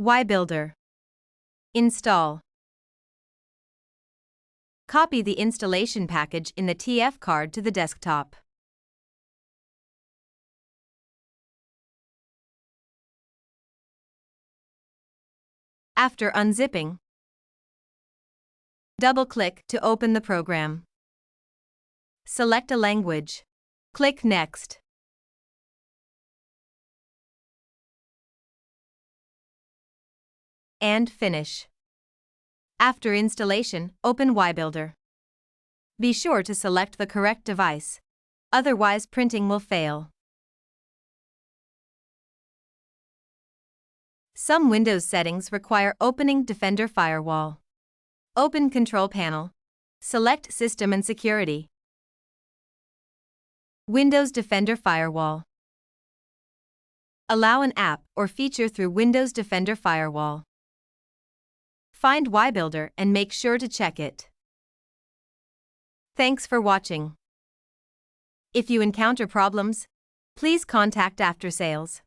Wiibuilder. Install. Copy the installation package in the TF card to the desktop. After unzipping, double-click to open the program. Select a language. Click Next. And finish. After installation, open Wiibuilder. Be sure to select the correct device, otherwise printing will fail. Some Windows settings require opening Defender Firewall. Open Control Panel. Select System and Security. Windows Defender Firewall. Allow an app or feature through Windows Defender Firewall. Find Wiibuilder and make sure to check it. Thanks for watching. If you encounter problems, please contact After Sales.